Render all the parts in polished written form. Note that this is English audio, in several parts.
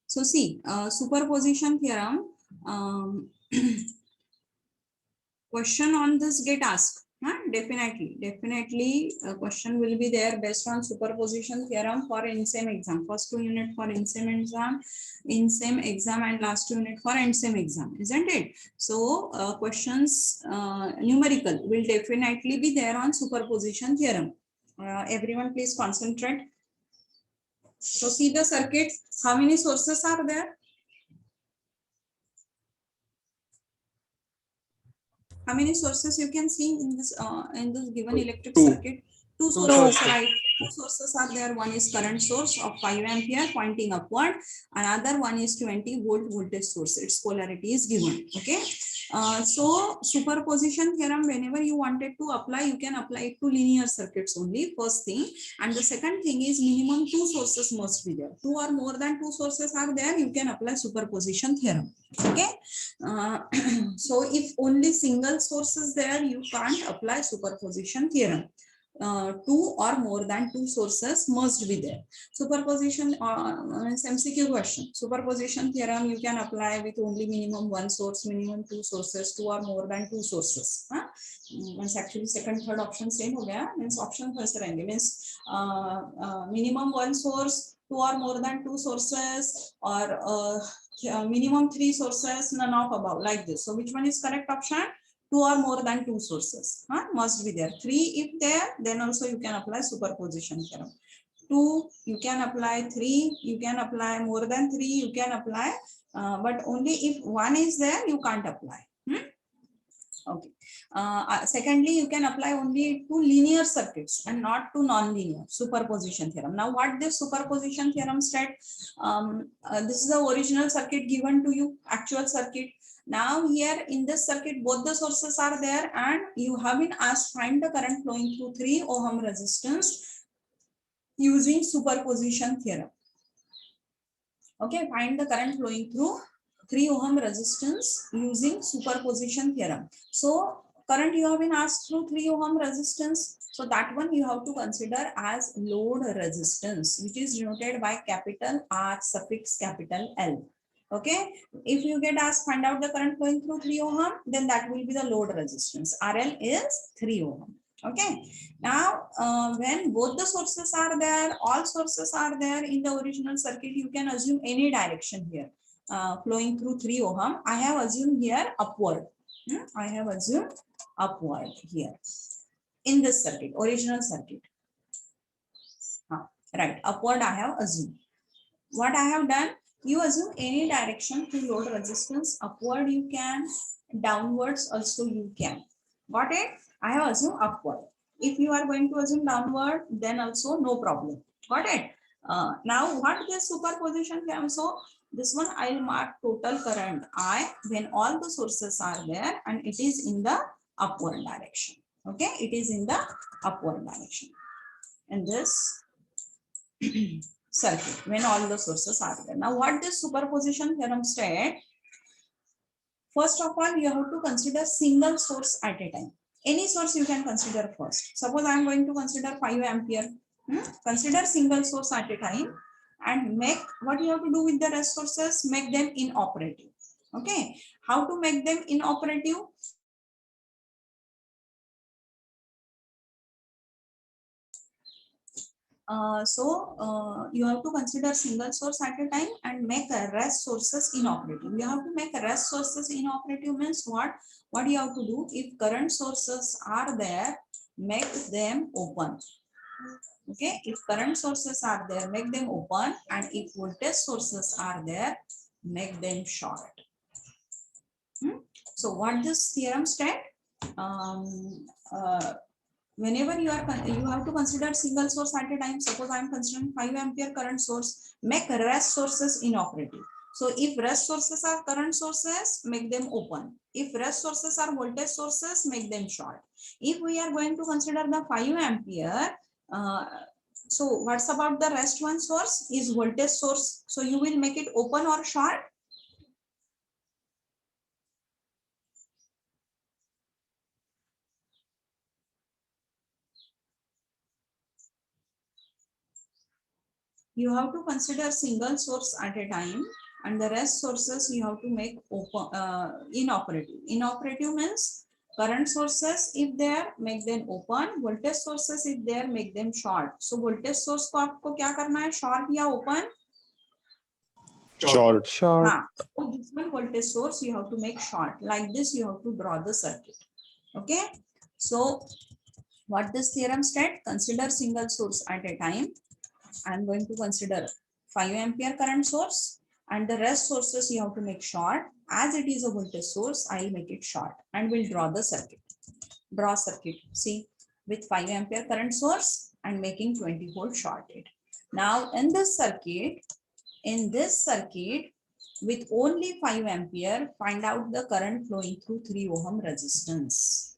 So see, superposition theorem, question on this get asked. Definitely a question will be there based on superposition theorem for INSEM exam. First 2 unit for INSEM exam and last 2 unit for INSEM exam, isn't it? So questions numerical will definitely be there on superposition theorem. Everyone please concentrate. So see the circuit, how many sources are there? How many sources you can see in this given electric circuit? Two sources, right? Two sources are there. One is current source of 5 ampere pointing upward. Another one is 20 volt voltage source. Its polarity is given. Okay. So superposition theorem, whenever you wanted to apply, you can apply it to linear circuits only. First thing, and the second thing is minimum 2 sources must be there. 2 or more than 2 sources are there, you can apply superposition theorem. Okay. So if only single source is there, you can't apply superposition theorem. 2 or more than 2 sources must be there. Superposition means MCQ question. Superposition theorem you can apply with only minimum 1 source, minimum 2 sources, 2 or more than 2 sources. Means actually second third option same हो गया. Means option first रहेंगे. Means minimum 1 source, 2 or more than 2 sources, or minimum 3 sources, none of above, like this. So which one is correct option? 2 or more than 2 sources must be there. 3 if there, then also you can apply superposition theorem. 2 you can apply, 3 you can apply, more than 3 you can apply, but only if 1 is there you can't apply. Okay. Secondly, you can apply only to linear circuits and not to non-linear superposition theorem. Now, what this superposition theorem states? This is the original circuit given to you, actual circuit. Now, here in this circuit, both the sources are there, and you have been asked find the current flowing through 3 ohm resistance using superposition theorem. Okay, find the current flowing through 3 ohm resistance using superposition theorem. So current you have been asked through 3 ohm resistance. So that one you have to consider as load resistance, which is denoted by capital R suffix capital L. Okay, if you get asked find out the current flowing through 3 ohm, then that will be the load resistance. RL is 3 ohm. Okay, now when both the sources are there, all sources are there in the original circuit, you can assume any direction here flowing through 3 ohm. I have assumed here upward. I have assumed upward here in this circuit, original circuit. Right, upward I have assumed. What I have done, you assume any direction to load resistance. Upward you can, downwards also you can. Got it? I have assumed upward. If you are going to assume downward, then also no problem. Got it? Now what is superposition theorem? So this one I'll mark total current I when all the sources are there and it is in the upward direction. Okay, it is in the upward direction. And this circuit when all the sources are there. Now what this superposition theorem state? First of all, you have to consider single source at a time. Any source you can consider first. Suppose I am going to consider 5 ampere. Consider single source at a time and make what you have to do with the rest sources, make them inoperative. Okay, how to make them inoperative? You have to consider single source at a time and make rest sources inoperative. You have to make rest sources inoperative means what? What you have to do? If current sources are there, make them open. Okay, if current sources are there, make them open, and if voltage sources are there, make them short. So what this theorem state? Whenever you have to consider single source at a time. Suppose I am considering 5 ampere current source, make rest sources inoperative. So if rest sources are current sources, make them open. If rest sources are voltage sources, make them short. If we are going to consider the 5 ampere, so what's about the rest one source is voltage source. So you will make it open or short. you have to consider single source at a time, and the rest sources you have to make open, inoperative. Inoperative means current sources if they are, make them open. Voltage sources if they are, make them short. So voltage source को आपको क्या करना है, short या open? Short. हाँ, so this one voltage source you have to make short. Like this you have to draw the circuit. Okay, so what this theorem states, consider single source at a time. I am going to consider 5 ampere current source, and the rest sources you have to make short. As it is a voltage source, I will make it short and will draw the circuit. Draw circuit. See, with 5 ampere current source and making 20 volt shorted. Now in this circuit, with only 5 ampere, find out the current flowing through 3 ohm resistance.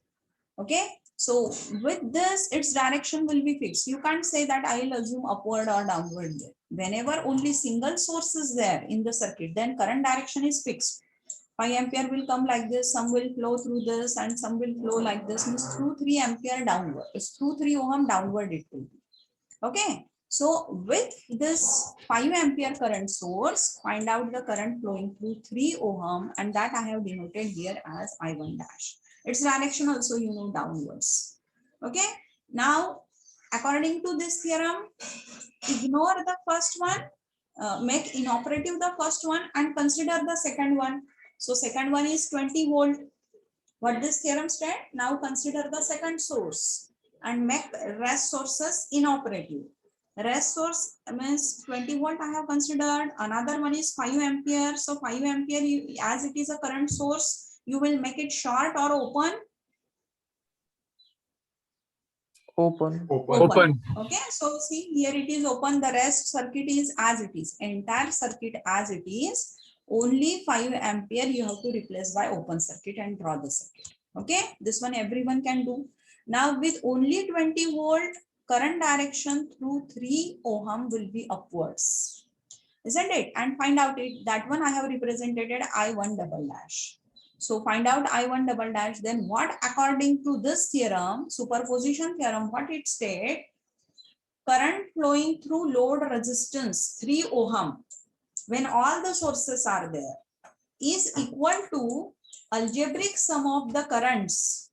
Okay, so with this, its direction will be fixed. You can't say that I will assume upward or downward there. Whenever only single source is there in the circuit, then current direction is fixed. 5 ampere will come like this, some will flow through this, and some will flow like this. Means through 3 ampere downward. It's through 3 ohm downward it will be. Okay, so with this 5 ampere current source, find out the current flowing through 3 ohm, and that I have denoted here as I1 dash. Its direction also you know downwards. Okay, now according to this theorem, ignore the first one, make inoperative the first one and consider the second one. So second one is 20 volt. What this theorem states? Now consider the second source and make rest sources inoperative. Rest source means 20 volt I have considered. Another one is 5 ampere. So 5 ampere, as it is a current source, you will make it short or open? Open. Okay, so see here it is open. The rest circuit is as it is. Entire circuit as it is. Only 5 ampere you have to replace by open circuit and draw the circuit. Okay, this one everyone can do. Now with only 20 volt, current direction through 3 ohm will be upwards, isn't it? And find out it. That one I have represented I1 double dash. So find out I1 double dash. Then what, according to this theorem, superposition theorem, what it states? Current flowing through load resistance 3 ohm when all the sources are there is equal to algebraic sum of the currents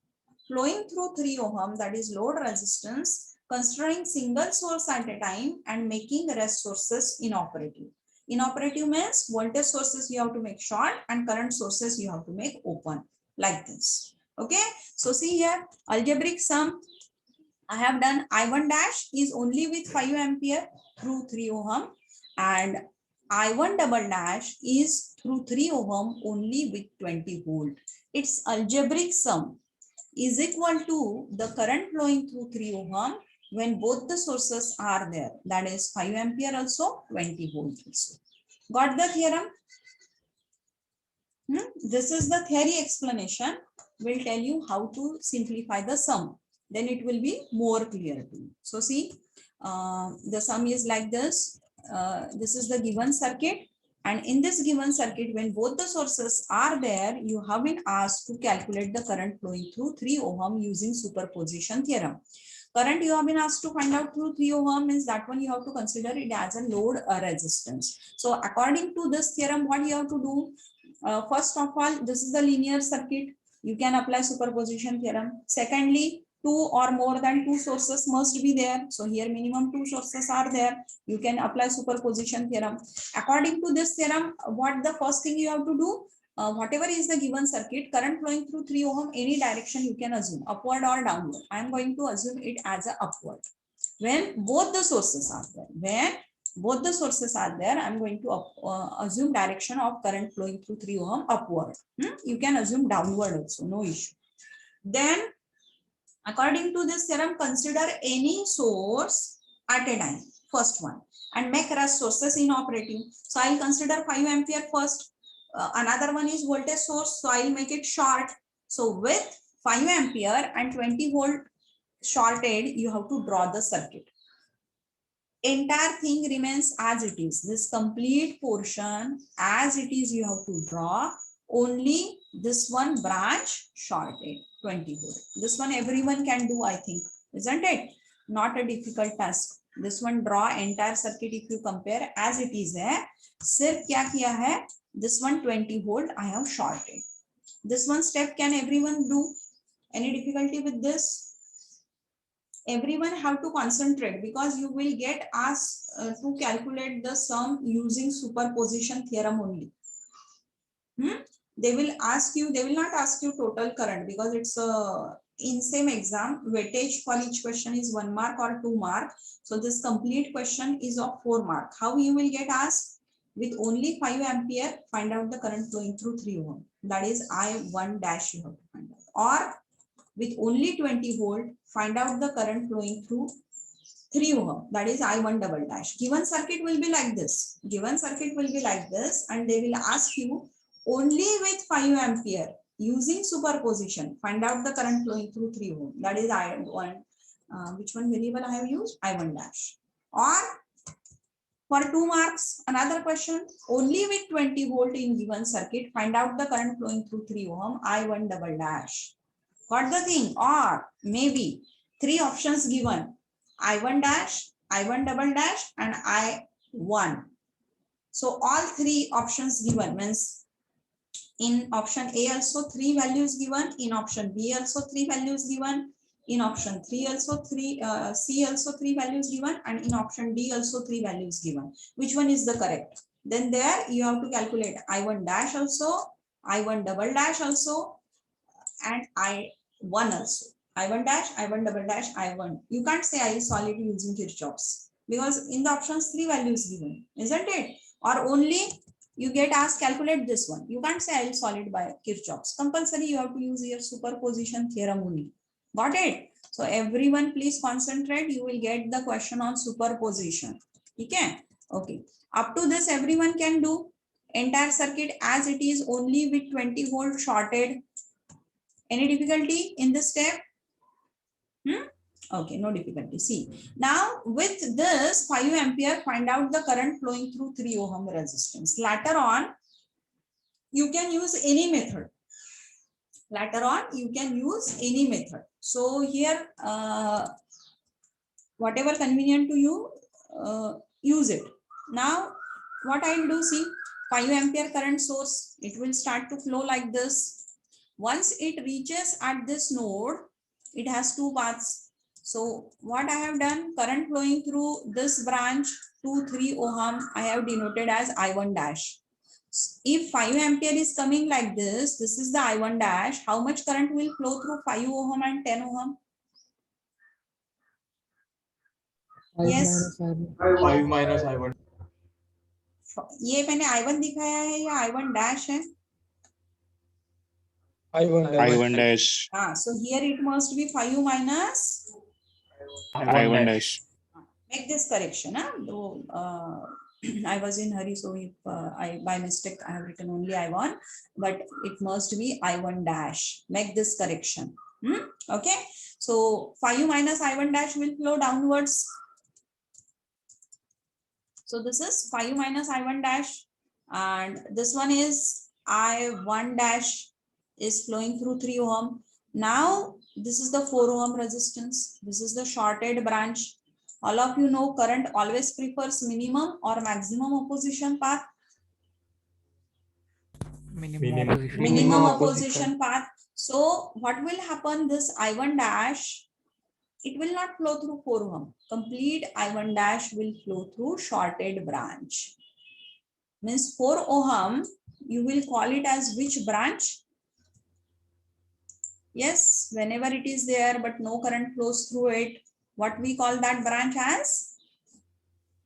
flowing through 3 ohm, that is load resistance, considering single source at a time and making the rest sources inoperative. Inoperative means voltage sources you have to make short and current sources you have to make open, like this. Okay, so see here, algebraic sum I have done. I1 dash is only with 5 ampere through 3 ohm, and I1 double dash is through 3 ohm only with 20 volt. Its algebraic sum is equal to the current flowing through 3 ohm when both the sources are there. That is 5 ampere also, 20 volt also. Got the theorem? This is the theory explanation. Will tell you how to simplify the sum. Then it will be more clear to you. So see, the sum is like this. This is the given circuit. And in this given circuit, when both the sources are there, you have been asked to calculate the current flowing through 3 ohm using superposition theorem. Current you have been asked to find out through 3 ohm means that one you have to consider it as a load resistance. So according to this theorem, what you have to do? First of all, this is the linear circuit. You can apply superposition theorem. Secondly, 2 or more than 2 sources must be there. So here minimum 2 sources are there. You can apply superposition theorem. According to this theorem, what the first thing you have to do? Whatever is the given circuit, current flowing through 3 ohm, any direction you can assume, upward or downward. I am going to assume it as a upward. When both the sources are there. When both the sources are there, I'm going to assume direction of current flowing through 3 ohm upward. You can assume downward also, no issue. Then according to this theorem, consider any source at a time, first one, and make rest sources inoperative. So I'll consider 5 ampere first. Another one is voltage source, so I'll make it short. So with 5 ampere and 20 volt shorted, you have to draw the circuit. Entire thing remains as it is. This complete portion as it is you have to draw. Only this one branch shorted, 20 volt. This one everyone can do, I think, isn't it? Not a difficult task. This one draw entire circuit if you compare as it is है. सिर्फ क्या किया है? This one 20 volt I have shorted. This one step can everyone do? Any difficulty with this? Everyone have to concentrate because you will get asked to calculate the sum using superposition theorem only. They will ask you, they will not ask you total current because it's in same exam, weightage for each question is 1 mark or 2 mark. So this complete question is of 4 mark. How you will get asked? With only 5 ampere, find out the current flowing through 3 ohm. That is I1 dash you have to find out. Or with only 20 volt, find out the current flowing through 3 ohm. That is I1 double dash. Given circuit will be like this. Given circuit will be like this, and they will ask you only with 5 ampere using superposition, find out the current flowing through 3 ohm. That is I1. Which one variable I have used? I1 dash. Or for 2 marks, another question, only with 20 volt in given circuit, find out the current flowing through 3 ohm, I1 double dash. Got the thing? Or maybe 3 options given, I1 dash, I1 double dash, and I1. So all 3 options given means in option A also 3 values given, in option B also 3 values given, in option 3 also 3, C also 3 values given, and in option D also 3 values given. Which one is the correct? Then there you have to calculate I1 dash also, I1 double dash also, and I1 also. I1 dash, I1 double dash, I1. You can't say I will solve it using Kirchhoff's because in the options 3 values given, isn't it? Or only you get asked calculate this one. You can't say I will solve it by Kirchhoff's. Compulsory you have to use your superposition theorem only. Got it? So everyone please concentrate. You will get the question on superposition. Okay? Okay. Up to this everyone can do. Entire circuit as it is only with 20 volt shorted. Any difficulty in this step? Okay, no difficulty. See, now with this 5 ampere, find out the current flowing through 3 ohm resistance. Later on, you can use any method. Later on, you can use any method. So here, whatever convenient to you, use it. Now, what I will do, see, 5 ampere current source, it will start to flow like this. Once it reaches at this node, it has 2 paths. So what I have done, current flowing through this branch to 3 ohm, I have denoted as I1 dash. If 5 ampere is coming like this is the I1 dash. How much current will flow through 5 ohm and 10 ohm? Yes. 5 minus I1. ये मैंने I1 दिखाया है या I1 dash है? I1 dash. So here it must be 5 minus I1 dash. Make this correction. Though I was in hurry, so if I by mistake I have written only I1, but it must be I1 dash. Make this correction. Okay. So 5 minus I1 dash will flow downwards. So this is 5 minus I1 dash, and this one is I1 dash is flowing through 3 ohm. Now this is the 4 ohm resistance. This is the shorted branch. All of you know current always prefers minimum or maximum opposition path. Minimum opposition path. So what will happen? This I1 dash, it will not flow through 4 ohm. Complete I1 dash will flow through shorted branch. Means 4 ohm, you will call it as which branch? Yes, whenever it is there but no current flows through it, what we call that branch as?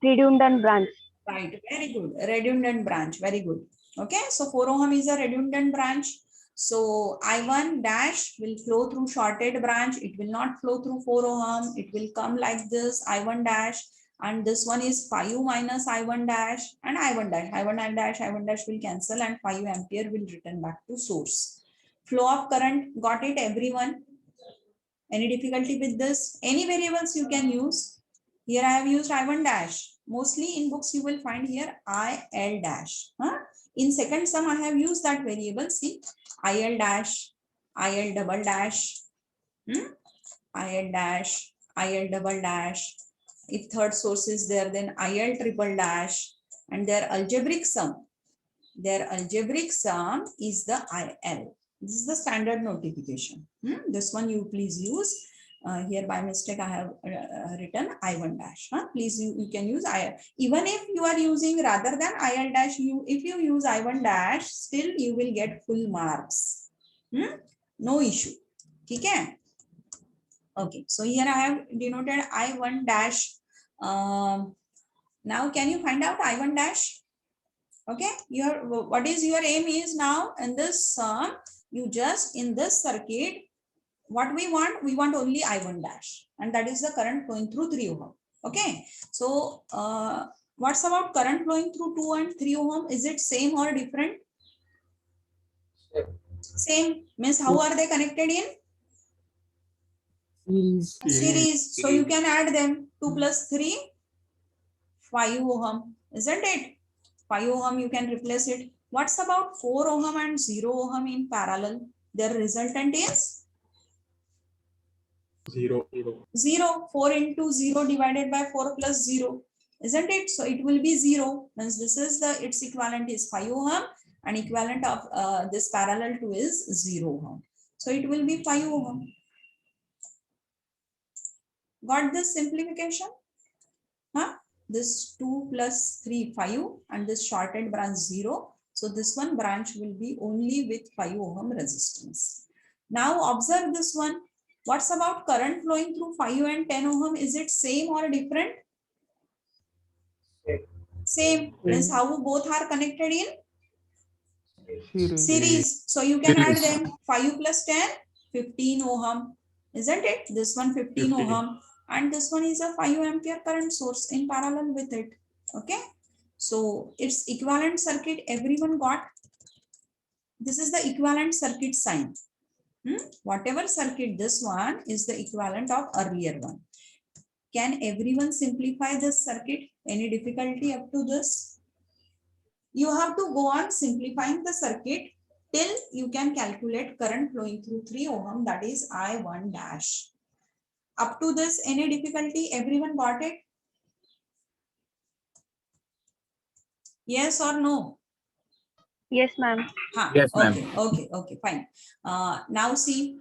Redundant branch. Right, very good. Redundant branch, very good. Okay, so 4 ohm is a redundant branch. So I1 dash will flow through shorted branch. It will not flow through 4 ohm. It will come like this, I1 dash. And this one is 5 minus I1 dash and I1 dash. I1 dash will cancel and 5 ampere will return back to source. Flow of current, got it everyone? Any difficulty with this? Any variables you can use? Here I have used I1 dash. Mostly in books you will find here IL dash. In second sum I have used that variable. See, IL dash, IL double dash, IL dash, IL double dash, If third source is there, then IL triple dash, and their algebraic sum is the IL. This is the standard notification. This one you please use. Here by mistake I have written I1 dash. Please you can use I. Even if you are using rather than IL dash, if you use I1 dash, still you will get full marks. No issue. Okay. Okay. So here I have denoted I1 dash. Now can you find out I1 dash? Okay. What is your aim is now in this sum? You just in this circuit. What we want only I1 dash, and that is the current flowing through 3 ohm. Okay, so what's about current flowing through 2 and 3 ohm? Is it same or different? Same. Means how are they connected in? Series. So you can add them. 2 plus 3, 5 ohm, isn't it? 5 ohm you can replace it. What's about 4 ohm and 0 ohm in parallel? Their resultant is 0. 0. 4 into 0 divided by 4 plus 0, isn't it? So it will be 0. Means this is its equivalent is 5 ohm, and equivalent of this parallel to is 0 ohm. So it will be 5 ohm. Got this simplification? This 2 plus 3, 5, and this shorted branch 0. So this one branch will be only with 5 ohm resistance. Now observe this one. What's about current flowing through 5 and 10 ohm? Is it same or different? Same. Means how both are connected in? Series. So you can add them. 5 plus 10, 15 ohm. Isn't it? This one 15 ohm. And this one is a 5 ampere current source in parallel with it. Okay. So its equivalent circuit everyone got. This is the equivalent circuit sign. Whatever circuit, this one is the equivalent of earlier one. Can everyone simplify this circuit? Any difficulty up to this? You have to go on simplifying the circuit till you can calculate current flowing through 3 ohm, that is I1 dash. Up to this, any difficulty? Everyone got it? Yes or no? Yes, ma'am. Yes, ma'am. Okay, fine. Now see,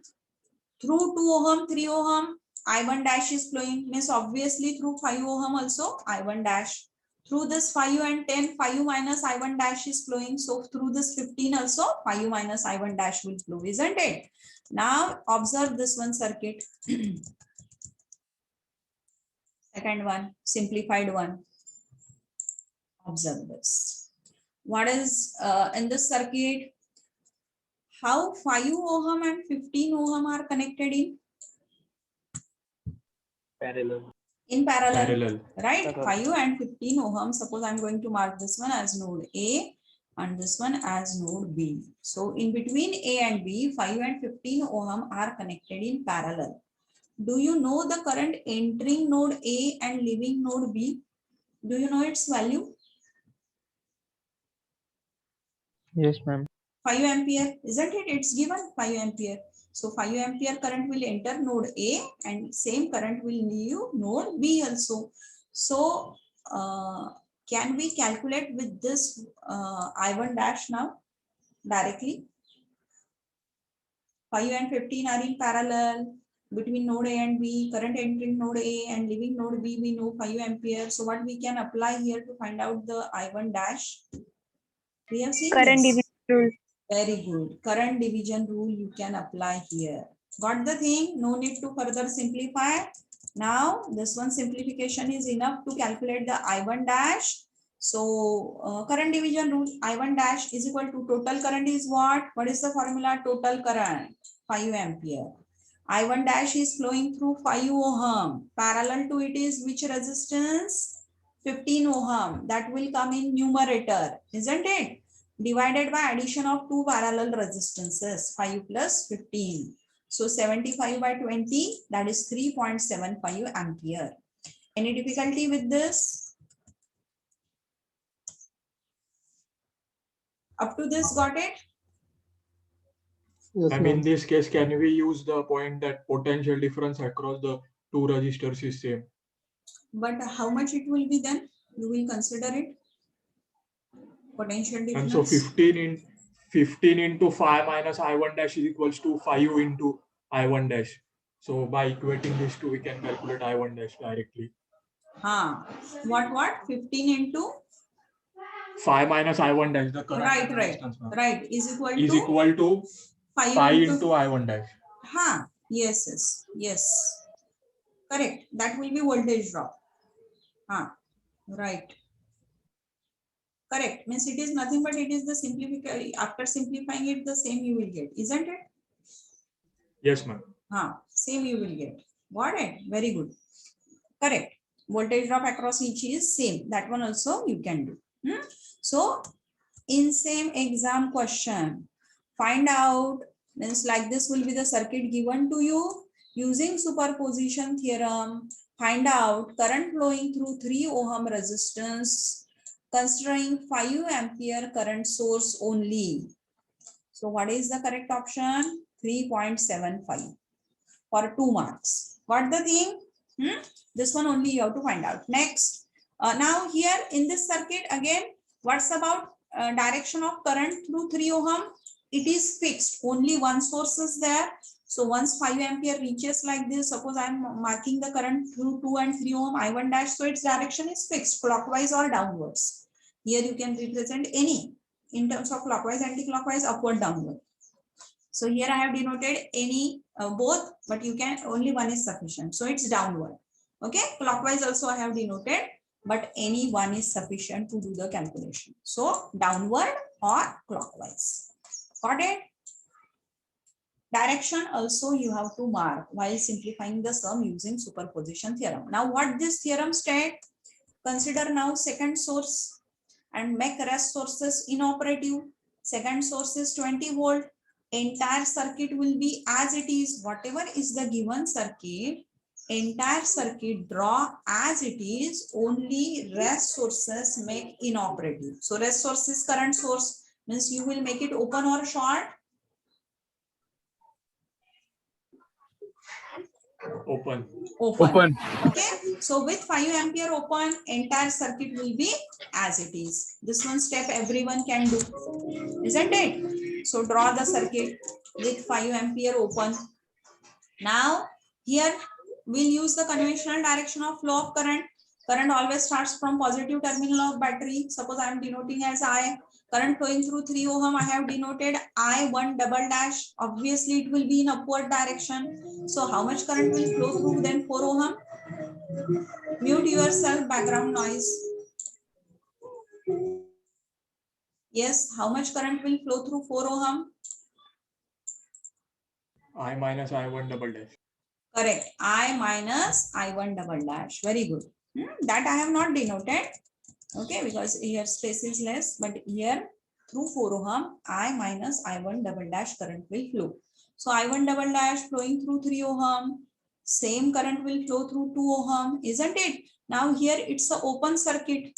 through 2 ohm, 3 ohm, I1 dash is flowing. Means obviously through 5 ohm also I1 dash. Through this 5 and 10, 5 minus I1 dash is flowing. So through this 15 also 5 minus I1 dash will flow, isn't it? Now observe this one circuit. Second one, simplified one. Observe this. What is in this circuit? How 5 ohm and 15 ohm are connected in? Parallel. In parallel, Parallel. right? Parallel. 5 and 15 ohm. Suppose I'm going to mark this one as node A and this one as node B. So in between A and B, 5 and 15 ohm are connected in parallel. Do you know the current entering node A and leaving node B? Do you know its value? Yes, ma'am. 5 ampere, isn't it? It's given 5 ampere. So 5 ampere current will enter node A and same current will leave node B also. So can we calculate with this I1 dash now directly? 5 and 15 are in parallel between node A and B. Current entering node A and leaving node B, we know 5 ampere. So what we can apply here to find out the I1 dash? We have seen Current this. division rule. Very good. Current division rule you can apply here. Got the thing? No need to further simplify. Now this one simplification is enough to calculate the I1 dash. So current division rule, I1 dash is equal to total current is what? What is the formula? Total current 5 ampere. I1 dash is flowing through 5 ohm. Parallel to it is which resistance? 15 ohm. That will come in numerator, isn't it? Divided by addition of two parallel resistances, 5 plus 15. So 75 by 20, that is 3.75 ampere. Any difficulty with this? Up to this, got it? Yes, And in this case, can we use the point that potential difference across the two resistors is same? But how much it will be then? You will consider it. Potential And difference. so 15 into 5 minus I1 dash is equals to 5 into I1 dash. So by equating these two, we can calculate I1 dash directly. What? 15 into 5 minus I1 dash, the current right, resistance, ma'am, right is equal is to equal to 5 into I1 dash. yes. Correct. That will be voltage drop. Right. Correct. Means it is nothing but it is the simplification. After simplifying it, the same you will get, isn't it? Yes, ma'am. Same you will get. Got it? Very good. Correct. Voltage drop across each is same. That one also you can do. So in same exam question, find out, means like this will be the circuit given to you using superposition theorem. Find out current flowing through 3 ohm resistance considering 5 ampere current source only. So what is the correct option? 3.75 for 2 marks. Got the thing? This one only you have to find out. Next, now here in this circuit again, what's about direction of current through 3 ohm? It is fixed. Only one source is there. So once 5 ampere reaches like this, suppose I am marking the current through 2 and 3 ohm I1 dash. So its direction is fixed, clockwise or downwards. Here you can represent any in terms of clockwise, anti-clockwise, upward, downward. So here I have denoted any both, but you can only one is sufficient. So it's downward. Okay, clockwise also I have denoted, but any one is sufficient to do the calculation. So downward or clockwise. Got it? Direction also you have to mark while simplifying the sum using superposition theorem. Now what this theorem states? Consider now second source and make rest sources inoperative. Second source is 20 volt. Entire circuit will be as it is. Whatever is the given circuit, entire circuit draw as it is. Only rest sources make inoperative. So rest source is current source, means you will make it open or short. Open. Okay, so with 5 ampere open, entire circuit will be as it is. This one step everyone can do, isn't it? So draw the circuit with 5 ampere open. Now here we'll use the conventional direction of flow of current. Current always starts from positive terminal of battery. Suppose I am denoting as I. Current flowing through 3 ohm, I have denoted I1 double dash. Obviously it will be in upward direction. So how much current will flow through then 4 ohm? Mute yourself, background noise. Yes, how much current will flow through 4 ohm? I minus I1 double dash. Correct. I minus I1 double dash. Very good. That I have not denoted. Okay, because here space is less, but here through 4 ohm, I minus I1 double dash current will flow. So I1 double dash flowing through 3 ohm, same current will flow through 2 ohm, isn't it? Now here it's an open circuit.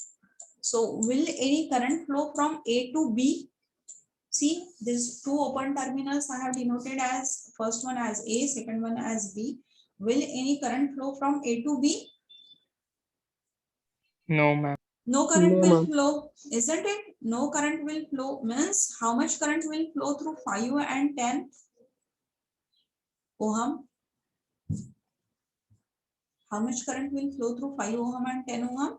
So will any current flow from A to B? See, these two open terminals I have denoted as first one as A, second one as B. Will any current flow from A to B? No, ma'am. No current will flow, isn't it? No current will flow means how much current will flow through 5 and 10 ohm? How much current will flow through 5 ohm and 10 ohm?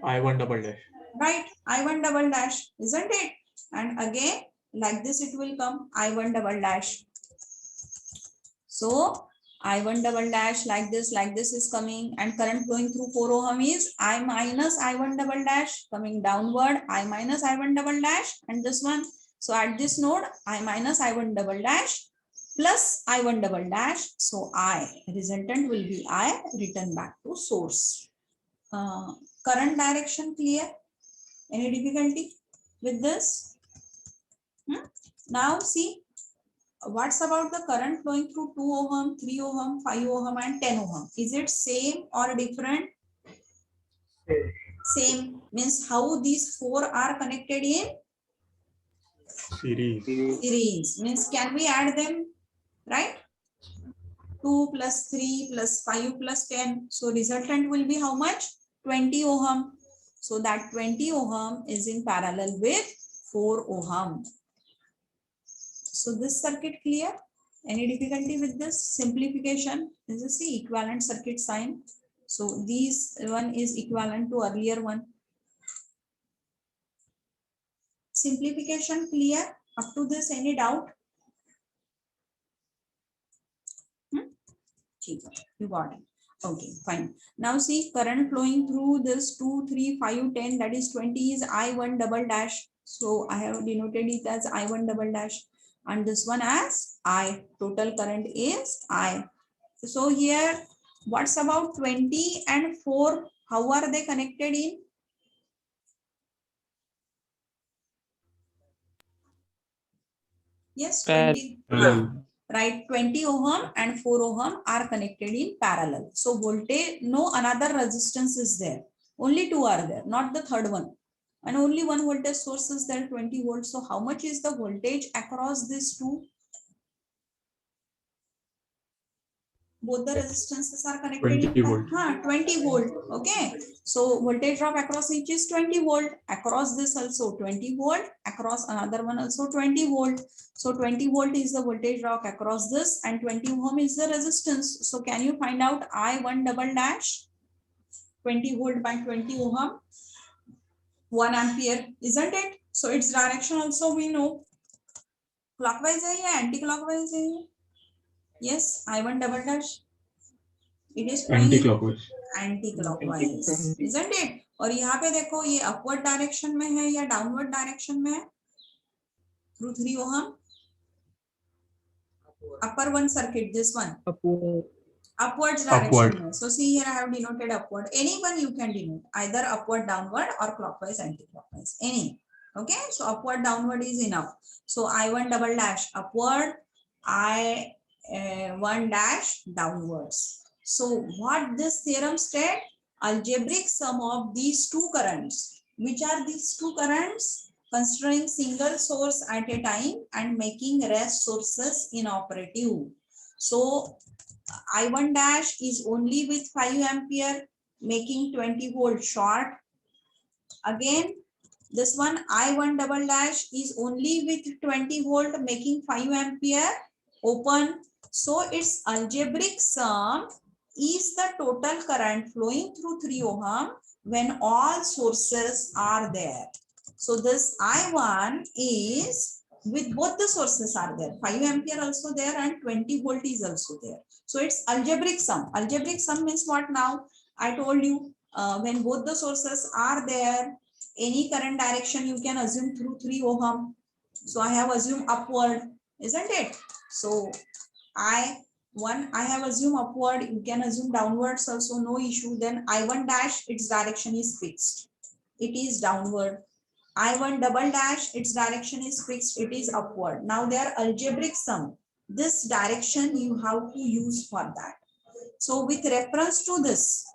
I1 double dash. Right, I1 double dash, isn't it? And again, like this it will come I1 double dash. So I1 double dash like this is coming, and current flowing through 4 ohm is I minus I1 double dash coming downward, I minus I1 double dash, and this one. So at this node, I minus I1 double dash plus I1 double dash. So I resultant will be I return back to source. Current direction clear? Any difficulty with this? Now see, what's about the current flowing through 2 ohm, 3 ohm, 5 ohm and 10 ohm? Is it same or different? Same. Means how these 4 are connected in Series. series. Means can we add them? Right? 2 plus 3 plus 5 plus 10. So resultant will be how much? 20 ohm. So that 20 ohm is in parallel with 4 ohm. So this circuit clear? Any difficulty with this simplification? This is the equivalent circuit sign. So this one is equivalent to earlier one. Simplification clear? Up to this, any doubt? You got it. Okay, fine. Now see, current flowing through this 2, 3, 5, 10, that is 20 is I1 double dash. So I have denoted it as I1 double dash, and this one as I. Total current is I. So here, what's about 20 and 4? How are they connected in? Yes, 20. Right, 20 ohm and 4 ohm are connected in parallel. So voltage, no another resistance is there. Only two are there, not the third one. And only one voltage source is there, 20 volts. So how much is the voltage across these two? Both the resistances are connected 20 volt. 20 volt. Okay, so voltage drop across each is 20 volt. Across this also 20 volt. Across another one also 20 volt. So 20 volt is the voltage drop across this, and 20 ohm is the resistance. So can you find out I1 double dash? 20 volt by 20 ohm, 1 ampere, isn't it? So its direction also we know. Clockwise है या anti-clockwise है? Yes, I1 double dash. It is flowing Anti-clockwise. anti-clockwise, isn't it? और यहाँ पे देखो ये upward direction में है या downward direction में है? Through 3 ohm. Upper one circuit, this one. Upwards direction. Upward. So see here I have denoted upward. Any one you can denote, either upward, downward, or clockwise, anti-clockwise. Any. Okay, so upward, downward is enough. So I1 double dash upward, I1 dash downwards. So what this theorem state? Algebraic sum of these two currents. Which are these two currents? Considering single source at a time and making rest sources inoperative. So I1 dash is only with 5 ampere, making 20 volt short. Again, this one I1 double dash is only with 20 volt, making 5 ampere open. So its algebraic sum is the total current flowing through 3 ohm when all sources are there. So this I1 is with both the sources are there. 5 ampere also there and 20 volt is also there. So it's algebraic sum. Algebraic sum means what now? I told you when both the sources are there, any current direction you can assume through 3 ohm. So I have assumed upward, isn't it? So I have assumed upward, you can assume downwards also, no issue. Then I1 dash, its direction is fixed. It is downward. I1 double dash, its direction is fixed. It is upward. Now they are algebraic sum. This direction you have to use for that. So with reference to this,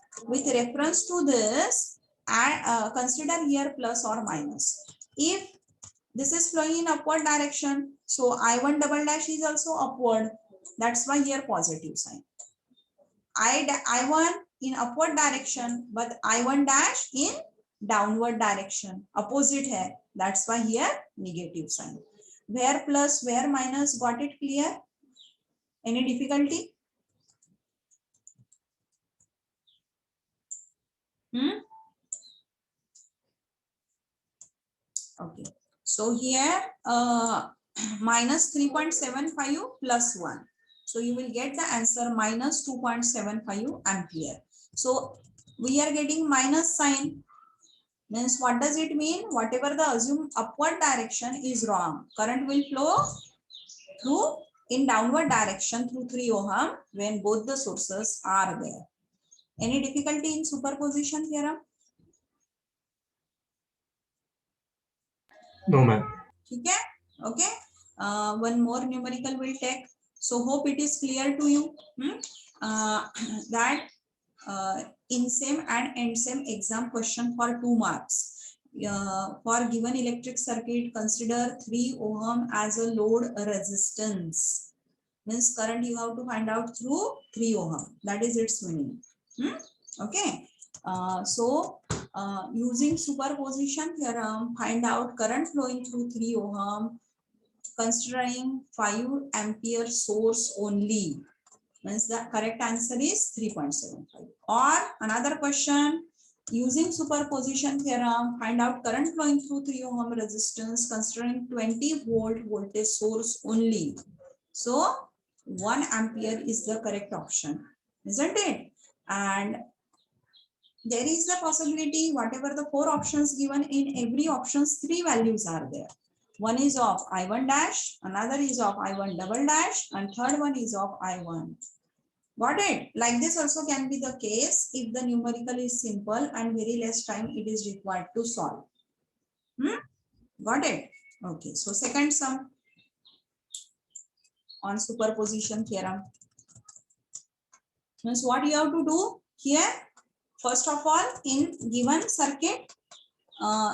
consider here plus or minus. If this is flowing in upward direction, so I1 double dash is also upward. That's why here positive sign. I1 in upward direction, but I1 dash in downward direction. Opposite hai. That's why here negative sign. Where plus, where minus, got it clear? Any difficulty? Okay. So here minus 3.75 plus 1. So you will get the answer minus 2.75 ampere. So we are getting minus sign. Means what does it mean? Whatever the assumed upward direction is wrong. Current will flow through in downward direction through 3 ohm when both the sources are there. Any difficulty in superposition theorem? No, ma'am. Okay. Okay. One more numerical will take. So hope it is clear to you that in same and end same exam question for 2 marks. For given electric circuit, consider 3 ohm as a load resistance. Means current you have to find out through 3 ohm. That is its meaning. Okay. Using superposition theorem, find out current flowing through 3 ohm considering 5 ampere source only. Means the correct answer is 3.75. Or another question, using superposition theorem, find out current flowing through 3 ohm resistance considering 20 volt voltage source only. So 1 ampere is the correct option, isn't it? And there is the possibility, whatever the 4 options given, in every options 3 values are there. One is of I1 dash, another is of I1 double dash, and third one is of I1. Got it? Like this also can be the case if the numerical is simple and very less time it is required to solve. Got it? Okay, so second sum on superposition theorem. Means what you have to do here? First of all, in given circuit,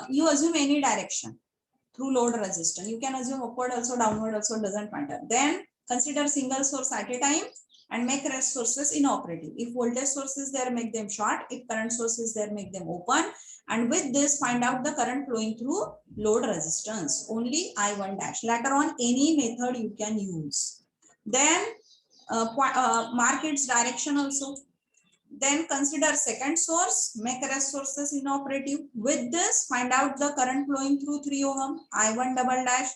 you assume any direction through load resistance. You can assume upward also, downward also, doesn't matter. Then consider single source at a time and make rest sources inoperative. If voltage source is there, make them short. If current source is there, make them open. And with this, find out the current flowing through load resistance. Only I1 dash. Later on, any method you can use. Then mark its direction also. Then consider second source, make rest sources inoperative. With this, find out the current flowing through 3 ohm, I1 double dash.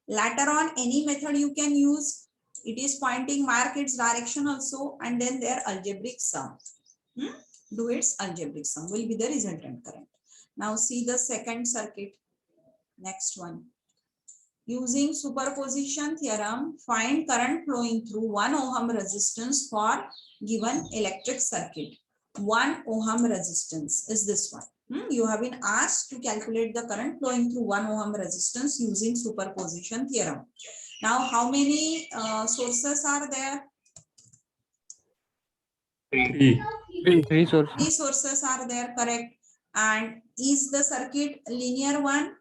Later on, any method you can use. It is pointing, mark its direction also, and then their algebraic sum. Do its algebraic sum will be the resultant current. Now see the second circuit. Next one. Using superposition theorem, find current flowing through 1 ohm resistance for given electric circuit. 1 ohm resistance is this one. You have been asked to calculate the current flowing through 1 ohm resistance using superposition theorem. Now, how many sources are there? 3. 3 sources. 3 sources are there, correct. And is the circuit linear one?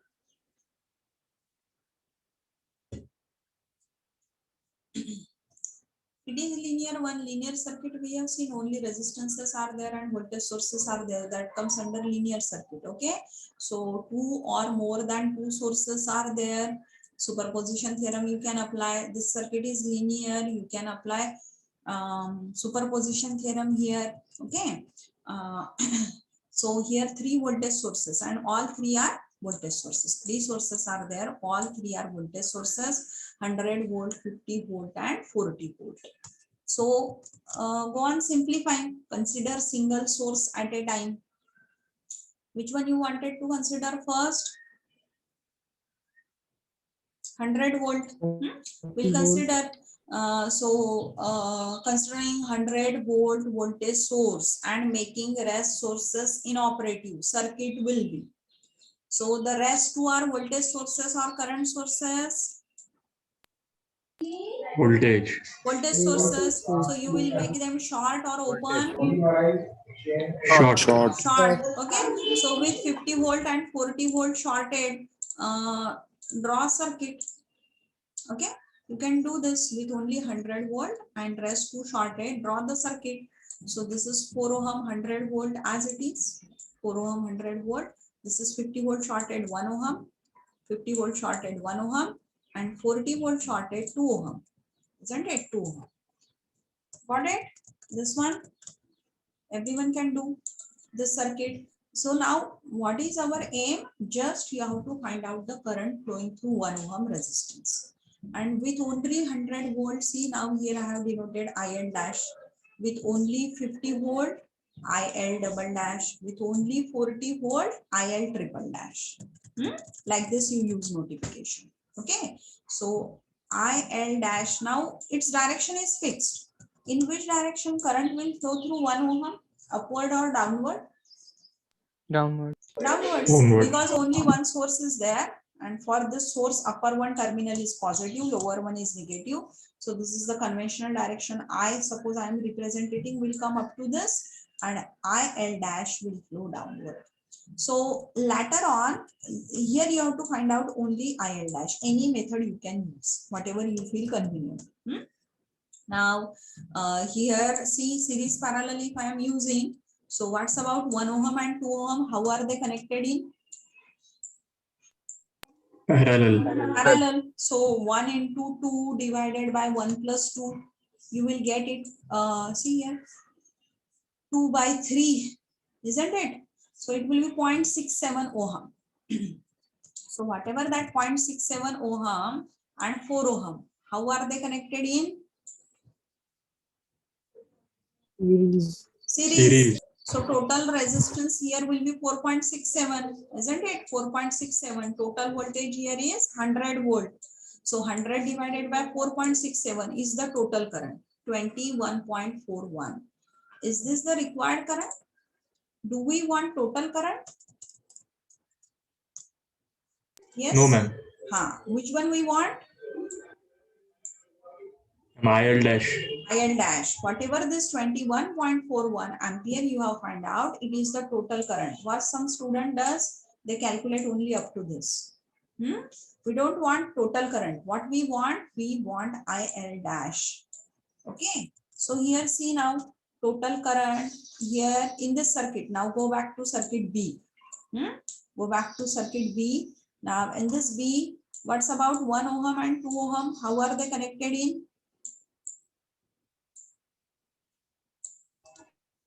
It is linear one. Linear circuit we have seen only resistances are there and voltage sources are there. That comes under linear circuit. Okay. So 2 or more than 2 sources are there. Superposition theorem you can apply. This circuit is linear. You can apply superposition theorem here. Okay. So here 3 voltage sources and all 3 are voltage sources. 3 sources are there. All 3 are voltage sources. 100 volt, 50 volt and 40 volt. So go on simplifying. Consider single source at a time. Which one you wanted to consider first? 100 volt. We'll consider. Considering 100 volt voltage source and making rest sources inoperative, circuit will be. So the rest 2 are voltage sources or current sources? Voltage. Voltage sources. So you will make them short or open? Short. Short. Short. Okay. So with 50 volt and 40 volt shorted, draw circuit. Okay. You can do this with only 100 volt and rest 2 shorted. Draw the circuit. So this is 4 ohm 100 volt as it is. 4 ohm 100 volt. This is 50 volt shorted 1 ohm. 50 volt shorted 1 ohm. And 40 volt shorted 2 ohm. Isn't it? 2 ohm. Got it? This one. Everyone can do this circuit. So now what is our aim? Just you have to find out the current flowing through 1 ohm resistance. And with only 100 volt, see now here I have denoted IL dash. With only 50 volt, IL double dash. With only 40 volt, IL triple dash. Like this you use notification. Okay. So IL dash, now its direction is fixed. In which direction current will flow through 1 ohm? Upward or downward? Downward. Downwards. Downward. Because only one source is there. And for this source, upper one terminal is positive, lower one is negative. So this is the conventional direction. I suppose I am representing will come up to this and IL dash will flow downward. So later on, here you have to find out only IL dash. Any method you can use, whatever you feel convenient. Now, here, see series parallel if I am using. So what's about 1 ohm and 2 ohm? How are they connected in? Parallel. Parallel. So 1 into 2 divided by 1 plus 2. You will get it, see here, 2 by 3, isn't it? So it will be 0.67 ohm. So whatever that 0.67 ohm and 4 ohm, how are they connected in? Series. Series. So total resistance here will be 4.67, isn't it? 4.67. Total voltage here is 100 volt. So 100 divided by 4.67 is the total current, 21.41. Is this the required current? Do we want total current? Yes. No, ma'am. Which one we want? IL dash. IL dash. Whatever this 21.41 ampere you have find out, it is the total current. What some student does, they calculate only up to this. We don't want total current. What we want IL dash. Okay. So here see now total current here in this circuit. Now go back to circuit B. Go back to circuit B. Now in this B, what's about 1 ohm and 2 ohm? How are they connected in?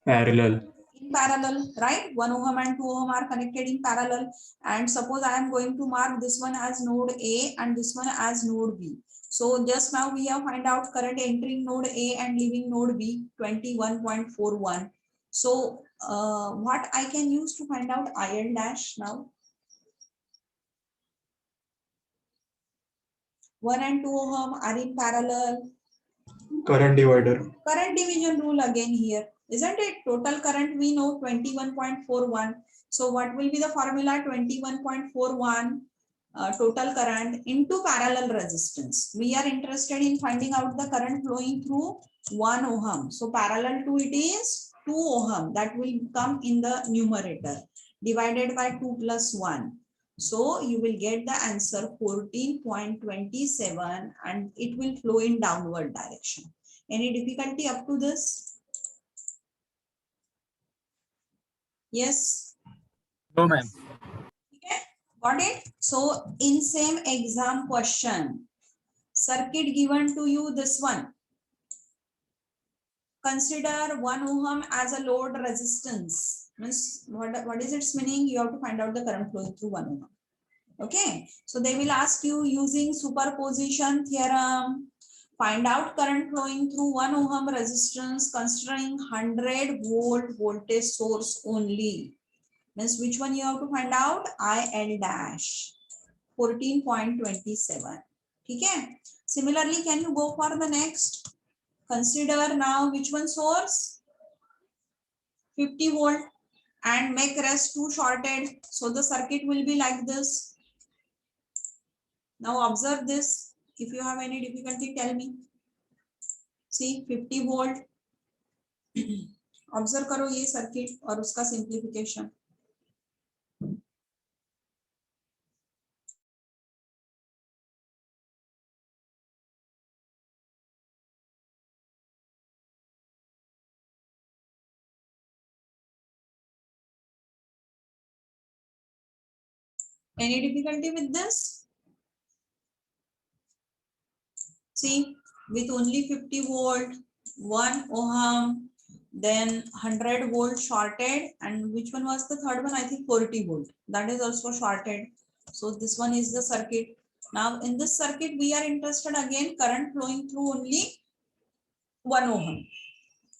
Parallel. In parallel, right? 1 ohm and 2 ohm are connected in parallel. And suppose I am going to mark this one as node A and this one as node B. So just now we have find out current entering node A and leaving node B, 21.41. So what I can use to find out IL dash now? 1 and 2 ohm are in parallel. Current divider. Current division rule again here, isn't it? Total current we know 21.41. So what will be the formula? 21.41 total current into parallel resistance. We are interested in finding out the current flowing through 1 ohm. So parallel to it is 2 ohm. That will come in the numerator divided by 2 plus 1. So you will get the answer 14.27 and it will flow in downward direction. Any difficulty up to this? Yes. No, ma'am. Okay. Got it? So in same exam question, circuit given to you this one. Consider 1 ohm as a load resistance. Means what is its meaning? You have to find out the current flowing through 1 ohm. Okay. So they will ask you using superposition theorem. Find out current flowing through 1 ohm resistance considering 100 volt voltage source only. Means which one you have to find out? IL dash 14.27. Okay. Similarly, can you go for the next? Consider now which one source? 50 volt and make rest 2 shorted. So the circuit will be like this. Now observe this. If you have any difficulty, tell me. See 50 volt. Observe करो ये circuit और उसका simplification. Any difficulty with this? See, with only 50 volt, 1 ohm, then 100 volt shorted, and which one was the third one? I think 40 volt. That is also shorted. So this one is the circuit. Now in this circuit, we are interested again current flowing through only 1 ohm.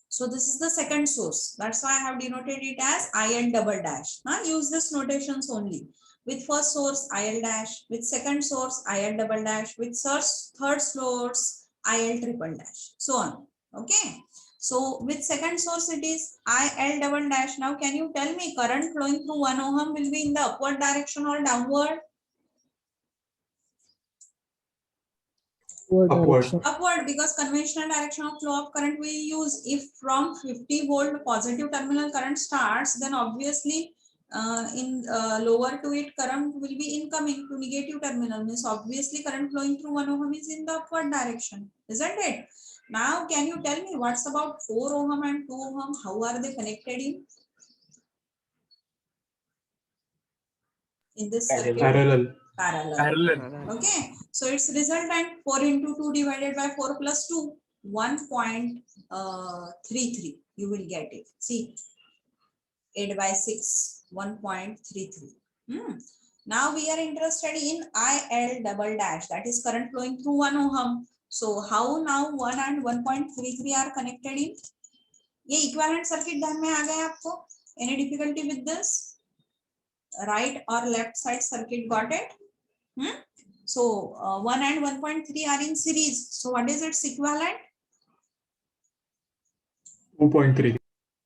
So this is the second source. That's why I have denoted it as IL double dash. Use this notations only. With first source IL dash, with second source IL double dash, with third source IL triple dash, so on. Okay. So with second source it is IL double dash. Now can you tell me current flowing through 1 ohm will be in the upward direction or downward? Upward, because conventional direction of flow of current we use. If from 50 volt positive terminal current starts, then obviously in lower to it, current will be incoming to negative terminal, means obviously current flowing through 1 ohm is in the upward direction, isn't it? Now can you tell me what's about 4 ohm and 2 ohm? How are they connected in this circuit? Parallel. Parallel. Okay, so its resultant 4 into 2 divided by 4 plus 2, 1.33. You will get it. See, 8 by 6, 1.33. Now we are interested in IL double dash, that is current flowing through 1 ohm. So how now 1 and 1.33 are connected in? ये equivalent circuit ध्यान में आ गया आपको? Any difficulty with this? Right or left side circuit, got it? So 1 and 1.3 are in series. So what is its equivalent? 2.3.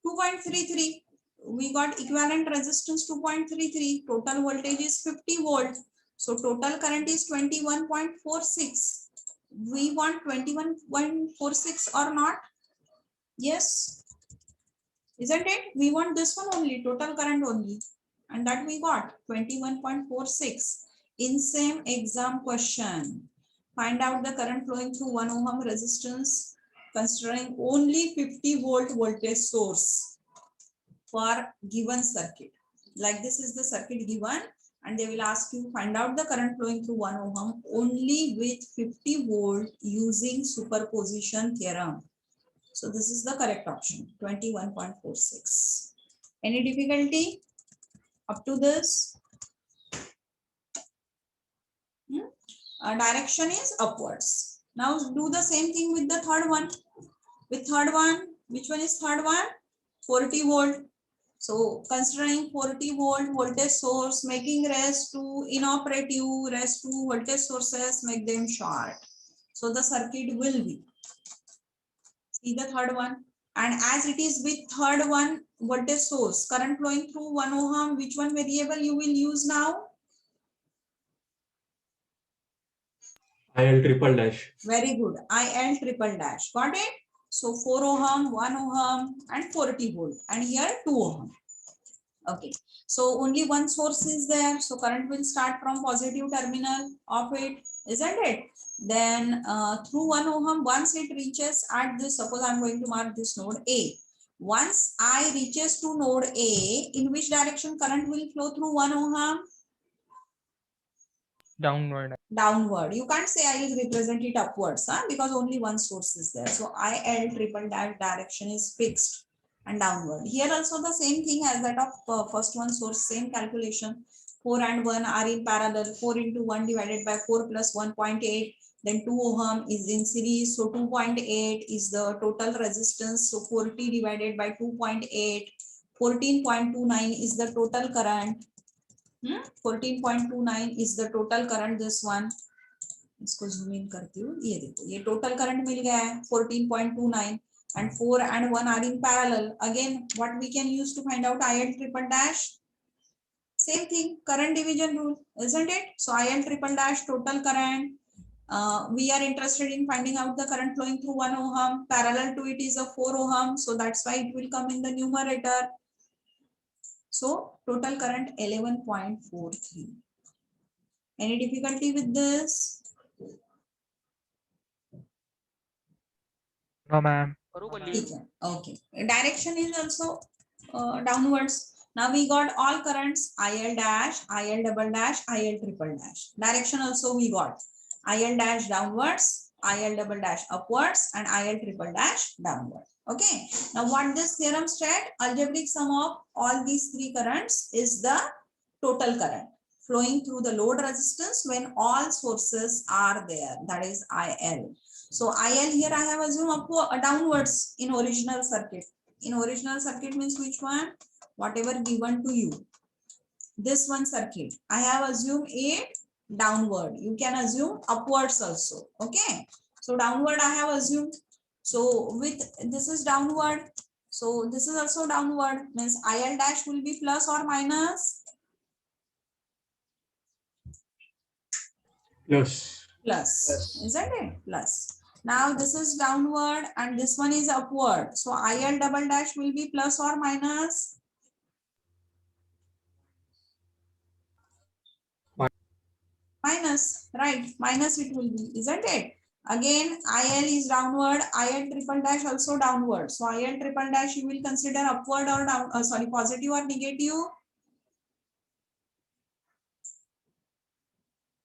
2.33. We got equivalent resistance 2.33. Total voltage is 50 volt. So total current is 21.46. We want 21.46 or not? Yes. Isn't it? We want this one only, total current only. And that we got 21.46. In same exam question, find out the current flowing through 1 ohm resistance considering only 50 volt voltage source for given circuit. Like this is the circuit given, and they will ask you find out the current flowing through 1 ohm only with 50 volt using superposition theorem. So this is the correct option, 21.46. Any difficulty up to this? Direction is upwards. Now do the same thing with the third one. With third one, which one is third one? 40 volt. So considering 40 volt voltage source, making rest to inoperative, rest to voltage sources, make them short. So the circuit will be, see the third one, and as it is with third one voltage source, current flowing through 1 ohm, which one variable you will use now? IL triple dash. Very good. IL triple dash. Got it? So 4 ohm, 1 ohm, and 40 volt. And here 2 ohm. Okay. So only one source is there. So current will start from positive terminal of it, isn't it? Then through 1 ohm, once it reaches at this, suppose I'm going to mark this node A. Once I reaches to node A, in which direction current will flow through 1 ohm? Downward. Downward. You can't say I will represent it upwards, because only one source is there. So IL triple dash direction is fixed and downward. Here also the same thing as that of first one source, same calculation. 4 and 1 are in parallel. 4 into 1 divided by 4 plus 1.8. Then 2 ohm is in series. So 2.8 is the total resistance. So 40 divided by 2.8. 14.29 is the total current. 14.29 is the total current. This one, इसको zoom in करती हूँ, ये देखो ये total current मिल गया है 14.29 and 4 and 1 are in parallel. Again, what we can use to find out IL triple dash? Same thing, current division rule, isn't it? So IL triple dash total current. We are interested in finding out the current flowing through 1 ohm. Parallel to it is a 4 ohm, so that's why it will come in the numerator. So total current 11.43. Any difficulty with this? No, ma'am. Okay. Direction is also downwards. Now we got all currents, IL dash, IL double dash, IL triple dash. Direction also we got IL dash downwards, IL double dash upwards, and IL triple dash downward. Okay. Now what this theorem state? Algebraic sum of all these three currents is the total current flowing through the load resistance when all sources are there. That is IL. So IL here I have assumed downwards in original circuit. In original circuit means which one? Whatever given to you. This one circuit. I have assumed it downward. You can assume upwards also. Okay. So downward I have assumed. So with this is downward. So this is also downward. Means IL dash will be plus or minus? Plus. Plus. Isn't it? Plus. Now this is downward and this one is upward. So IL double dash will be plus or minus? minus, right? Minus it will be, isn't it? Again, IL is downward, IL triple dash also downward. So IL triple dash you will consider upward or down, sorry, positive or negative?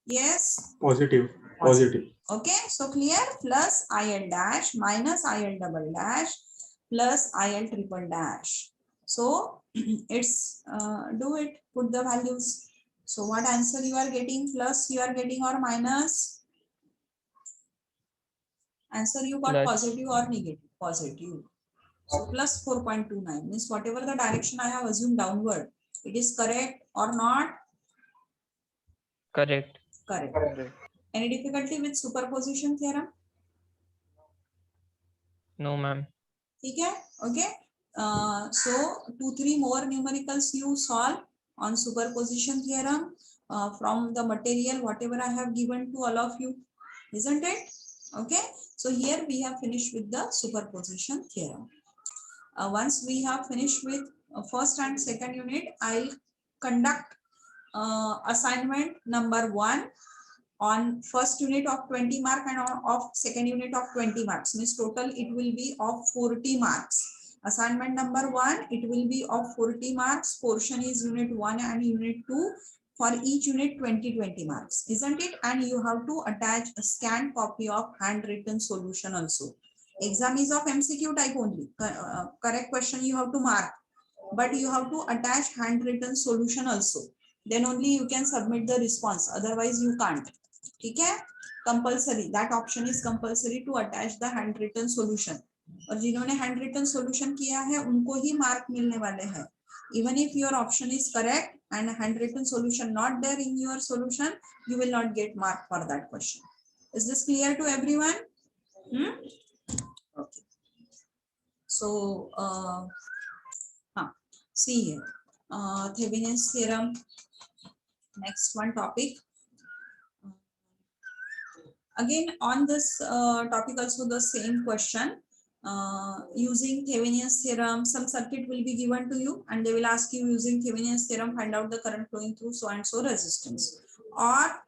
Yes. Positive. Positive. Okay, so clear? Plus IL dash minus IL double dash plus IL triple dash. So it's do it, put the values. So what answer you are getting? Plus you are getting or minus? Answer you got Plus. positive or negative? Positive. So plus 4.29 means whatever the direction I have assumed downward, it is correct or not? Correct. Correct. Any difficulty with superposition theorem? No, ma'am. ठीक है? Okay. So 2-3 more numericals you solve on superposition theorem from the material whatever I have given to all of you, isn't it? Okay. So here we have finished with the superposition theorem. Once we have finished with first and second unit, I'll conduct assignment number 1 on first unit of 20 mark and on of second unit of 20 marks. Means total it will be of 40 marks. Assignment number 1, it will be of 40 marks. Portion is unit 1 and unit 2. For each unit 20 marks, isn't it? And you have to attach a scanned copy of handwritten solution also. Exam is of MCQ type only. Correct question you have to mark, but you have to attach handwritten solution also. Then only you can submit the response. Otherwise you can't. ठीक है? Compulsory. That option is compulsory to attach the handwritten solution. और जिन्होंने handwritten solution किया है उनको ही mark मिलने वाले हैं. Even if your option is correct and handwritten solution not there in your solution, you will not get mark for that question. Is this clear to everyone? Okay. So, see here. Thevenin's theorem. Next one topic. Again, on this topic also the same question. Using Thevenin's theorem, some circuit will be given to you and they will ask you using Thevenin's theorem, find out the current flowing through so and so resistance. Or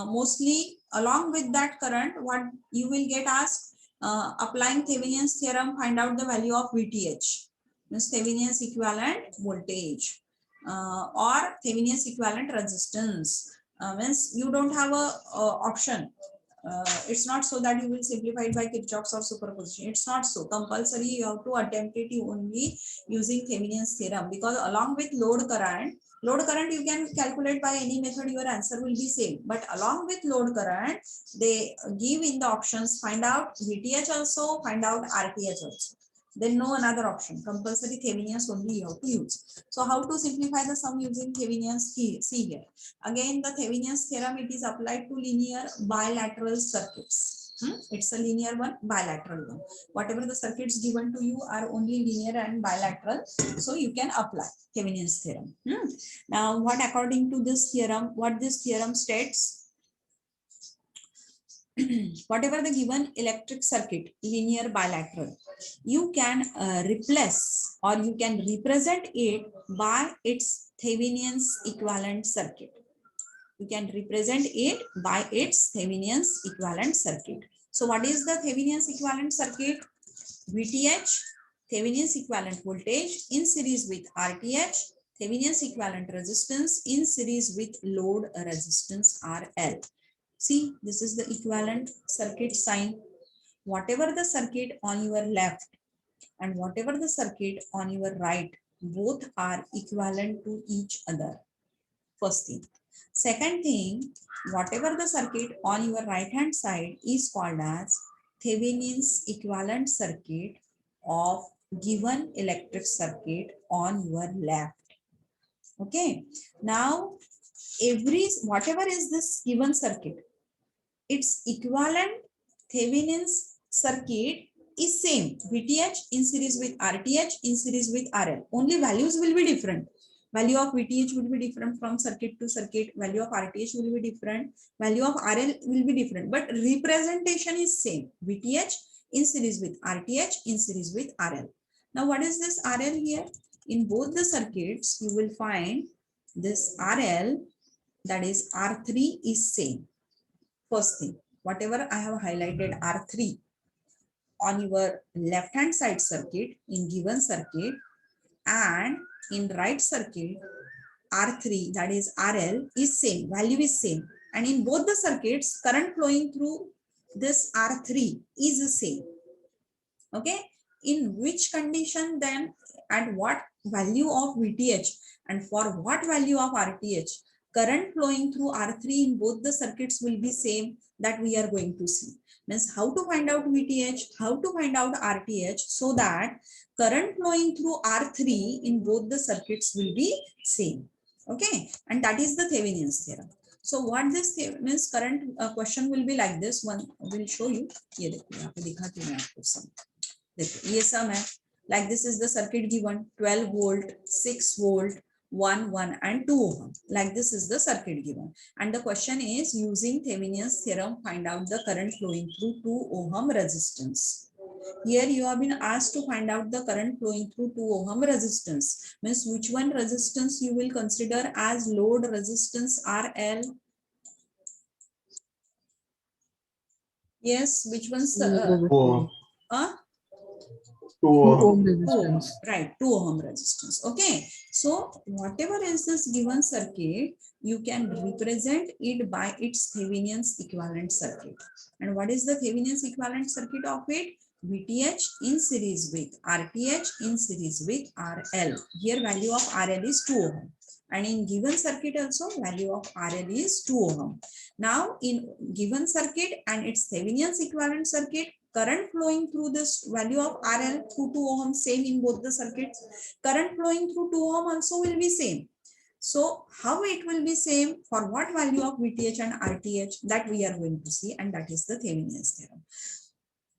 mostly along with that current, what you will get asked, applying Thevenin's theorem, find out the value of VTH, means Thevenin's equivalent voltage, or Thevenin's equivalent resistance. Means you don't have a option. It's not so that you will simplify it by Kirchhoff's or superposition. It's not so compulsory. You have to attempt it only using Thevenin's theorem, because along with load current you can calculate by any method, your answer will be same. But along with load current, they give in the options, find out VTH also, find out RTH also. Then no another option. Compulsory Thevenin's only you have to use. So how to simplify the sum using Thevenin's? See here. Again, the Thevenin's theorem, it is applied to linear bilateral circuits. It's a linear one, bilateral one. Whatever the circuits given to you are only linear and bilateral, so you can apply Thevenin's theorem. Now, what according to this theorem, what this theorem states? Whatever the given electric circuit, linear bilateral, you can replace or you can represent it by its Thevenin's equivalent circuit. You can represent it by its Thevenin's equivalent circuit. So what is the Thevenin's equivalent circuit? VTH, Thevenin's equivalent voltage in series with RTH, Thevenin's equivalent resistance in series with load resistance RL. See, this is the equivalent circuit sign. Whatever the circuit on your left and whatever the circuit on your right, both are equivalent to each other. First thing. Second thing, whatever the circuit on your right hand side is called as Thevenin's equivalent circuit of given electric circuit on your left. Okay. Now, whatever is this given circuit, its equivalent Thevenin's circuit is same. VTH in series with RTH in series with RL. Only values will be different. Value of VTH will be different from circuit to circuit. Value of RTH will be different. Value of RL will be different. But representation is same. VTH in series with RTH in series with RL. Now what is this RL here? In both the circuits, you will find this RL that is R3 is same. First thing, whatever I have highlighted R3 on your left hand side circuit in given circuit and in right circuit, R3 that is RL is same, value is same, and in both the circuits current flowing through this R3 is the same. Okay, in which condition then, at what value of VTH and for what value of RTH current flowing through R3 in both the circuits will be same, that we are going to see. Means how to find out VTH, how to find out RTH, so that current flowing through R3 in both the circuits will be same. Okay, and that is the Thevenin's theorem. So what this means, current question will be like this. One will show you. ये देखो यहाँ पे दिखाती हूँ आपको सब. देखो ये सम है. Like this is the circuit given, 12 volt, 6 volt, 1, 1 and 2 ohm. Like this is the circuit given. And the question is, using Thevenin's theorem, find out the current flowing through 2 ohm resistance. Here you have been asked to find out the current flowing through 2 ohm resistance. Means which one resistance you will consider as load resistance RL? Yes, which one's 2 ohm. 2 2 ohm. ohm resistance. Right, 2 ohm resistance. Okay, so whatever is this given circuit, you can represent it by its Thevenin's equivalent circuit. And what is the Thevenin's equivalent circuit of it? VTH in series with RTH in series with RL. Here value of RL is 2 ohm. And in given circuit also value of RL is 2 ohm. Now in given circuit and its Thevenin's equivalent circuit, current flowing through this value of RL through 2 ohm same in both the circuits. Current flowing through 2 ohm also will be same. So how it will be same, for what value of VTH and RTH, that we are going to see, and that is the Thevenin's theorem.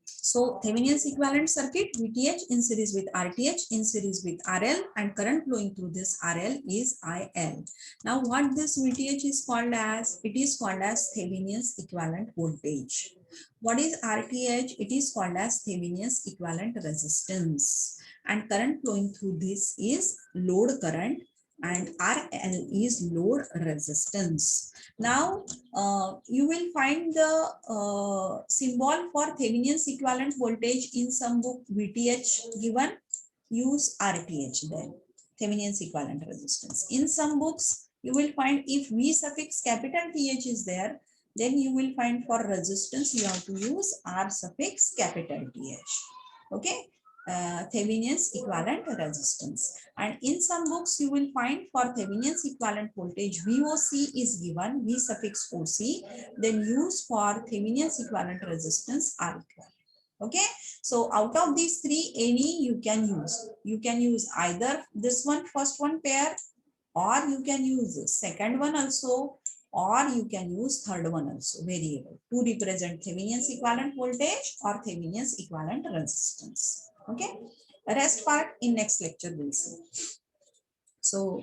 So Thevenin's equivalent circuit, VTH in series with RTH in series with RL, and current flowing through this RL is IL. Now what this VTH is called as? It is called as Thevenin's equivalent voltage. What is RTH? It is called as Thevenin's equivalent resistance. And current flowing through this is load current, and RL is load resistance. Now you will find the symbol for Thevenin's equivalent voltage in some book. VTH given, use RTH then, Thevenin's equivalent resistance. In some books you will find if V suffix capital TH is there, then you will find for resistance you have to use R suffix capital TH. Okay, Thevenin's equivalent resistance. And in some books you will find for Thevenin's equivalent voltage VOC is given, V suffix OC, then use for Thevenin's equivalent resistance R equivalent. Okay, so out of these three, any you can use. You can use either this one, first one pair, or you can use the second one also, or you can use third one also, variable, to represent Thevenin's equivalent voltage or Thevenin's equivalent resistance. Okay, rest part in next lecture we'll see. So